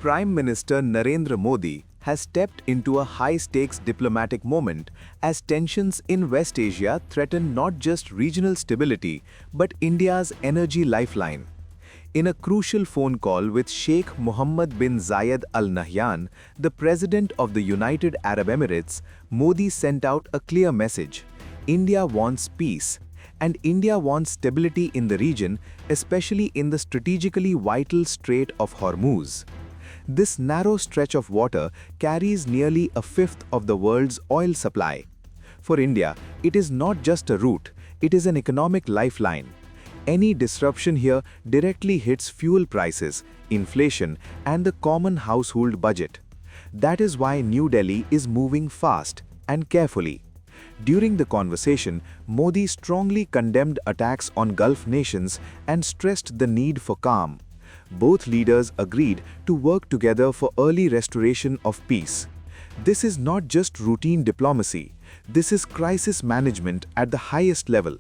Prime Minister Narendra Modi has stepped into a high-stakes diplomatic moment as tensions in West Asia threaten not just regional stability but India's energy lifeline. In a crucial phone call with Sheikh Mohammed bin Zayed Al Nahyan, the President of the United Arab Emirates, Modi sent out a clear message. India wants peace, and India wants stability in the region, especially in the strategically vital Strait of Hormuz. This narrow stretch of water carries nearly a fifth of the world's oil supply. For India, it is not just a route, it is an economic lifeline. Any disruption here directly hits fuel prices, inflation, and the common household budget. That is why New Delhi is moving fast and carefully. During the conversation, Modi strongly condemned attacks on Gulf nations and stressed the need for calm. Both leaders agreed to work together for early restoration of peace. This is not just routine diplomacy, this is crisis management at the highest level.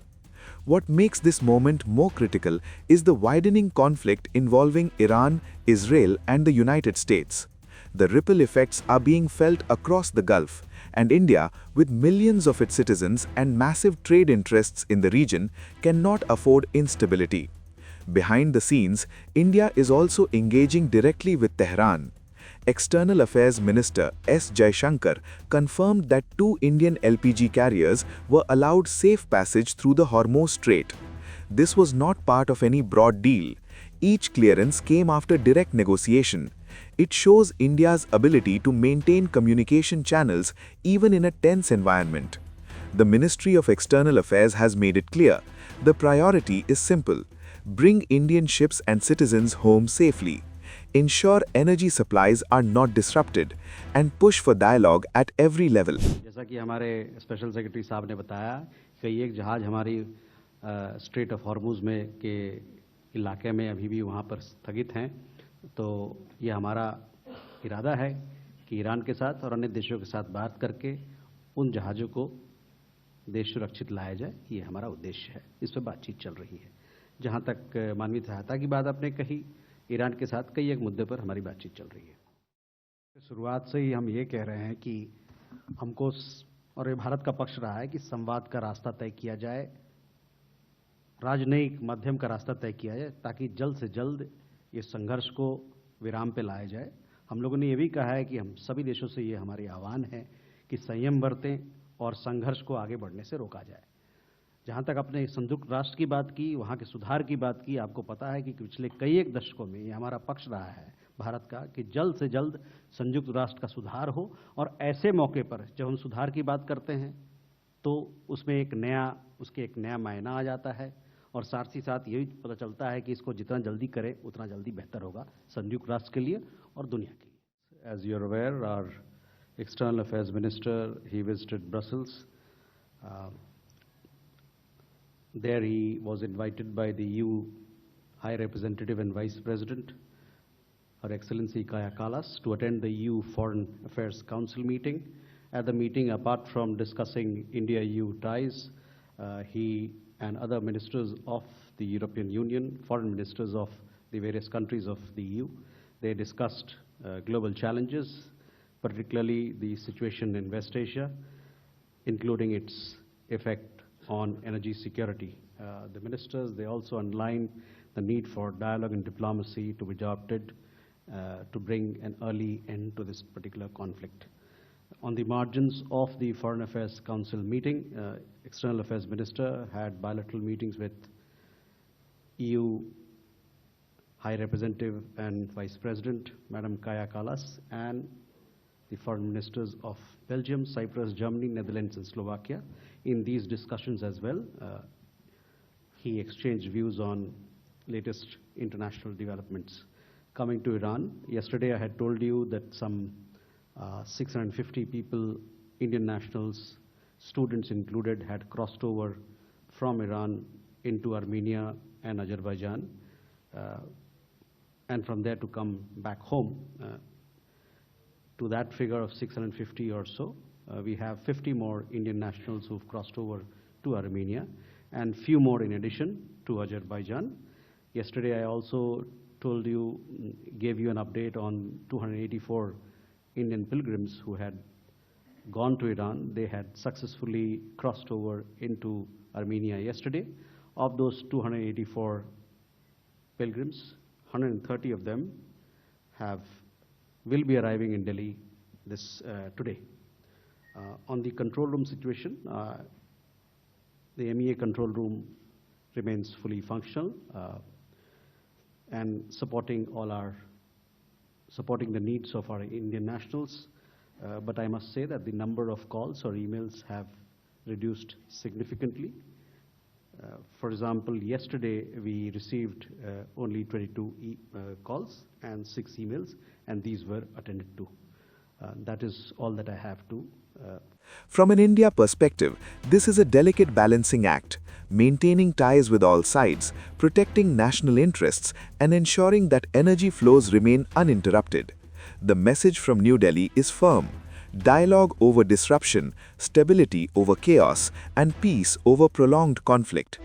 What makes this moment more critical is the widening conflict involving Iran, Israel, and the United States. The ripple effects are being felt across the Gulf, and India, with millions of its citizens and massive trade interests in the region, cannot afford instability. Behind the scenes, India is also engaging directly with Tehran. External Affairs Minister S Jaishankar confirmed that 2 Indian LPG carriers were allowed safe passage through the Hormuz Strait. This was not part of any broad deal. Each clearance came after direct negotiation. It shows India's ability to maintain communication channels even in a tense environment. The Ministry of External Affairs has made it clear. The priority is simple: bring Indian ships and citizens home safely. Ensure energy supplies are not disrupted, and push for dialogue at every level. जैसा कि हमारे special secretary साहब ने बताया कि एक जहाज़ हमारी स्ट्रेट ऑफ हॉर्मुज़ में के इलाके में अभी भी वहाँ पर स्थगित हैं, तो ये हमारा इरादा है कि ईरान के साथ और अन्य देशों के साथ बात करके उन जहाज़ों को देश सुरक्षित लाया जाए। ये हमारा उद्देश्य है। इस पर बातचीत चल रही है। जहाँ तक मानवीय सहायता की बात आपने कही, ईरान के साथ कई एक मुद्दे पर हमारी बातचीत चल रही है। शुरुआत से ही हम ये कह रहे हैं कि हमको और ये भारत का पक्ष रहा है कि संवाद का रास्ता तय किया जाए, राजनयिक माध्यम का रास्ता तय किया जाए, ताकि जल्द से जल्द ये संघर्ष को विराम पे लाया जाए। हम लोगों ने ये भी कहा है कि हम सभी देशों से ये हमारी आह्वान है कि संयम बरतें और संघर्ष को आगे बढ़ने से रोका जाए। जहाँ तक आपने संयुक्त राष्ट्र की बात की, वहाँ के सुधार की बात की, आपको पता है कि पिछले कई एक दशकों में ये हमारा पक्ष रहा है भारत का कि जल्द से जल्द संयुक्त राष्ट्र का सुधार हो, और ऐसे मौके पर जब हम सुधार की बात करते हैं तो उसमें उसके एक नया मायना आ जाता है, और साथ ही साथ ये भी पता चलता है कि इसको जितना जल्दी करें उतना जल्दी बेहतर होगा संयुक्त राष्ट्र के लिए और दुनिया के लिए। As you are aware, our External Affairs Minister, he visited Brussels. There he was invited by the EU High Representative and Vice President, Her Excellency Kaja Kallas, to attend the EU Foreign Affairs Council meeting. At the meeting, apart from discussing India-EU ties, he and other ministers of the European Union, foreign ministers of the various countries of the EU, they discussed global challenges, particularly the situation in West Asia, including its effect on energy security. The ministers, they also underlined the need for dialogue and diplomacy to be adopted to bring an early end to this particular conflict. On the margins of the Foreign Affairs Council meeting, External Affairs Minister had bilateral meetings with EU High Representative and Vice President, Madam Kaja Kallas, and the foreign ministers of Belgium, Cyprus, Germany, Netherlands, and Slovakia. In these discussions as well, he exchanged views on latest international developments. Coming to Iran, yesterday I had told you that some 650 people, Indian nationals, students included, had crossed over from Iran into Armenia and Azerbaijan, and from there to come back home. To that figure of 650 or so, we have 50 more Indian nationals who've crossed over to Armenia, and few more in addition to Azerbaijan. Yesterday I also gave you an update on 284 Indian pilgrims who had gone to Iran. They had successfully crossed over into Armenia yesterday. Of those 284 pilgrims, 130 of them will be arriving in Delhi today. On the control room situation, the MEA control room remains fully functional and supporting the needs of our Indian nationals. But I must say that the number of calls or emails have reduced significantly. For example, yesterday we received only 22 calls and 6 emails, and these were attended to. That is all that I have to. From an India perspective, this is a delicate balancing act, maintaining ties with all sides, protecting national interests, and ensuring that energy flows remain uninterrupted. The message from New Delhi is firm: dialogue over disruption, stability over chaos, and peace over prolonged conflict.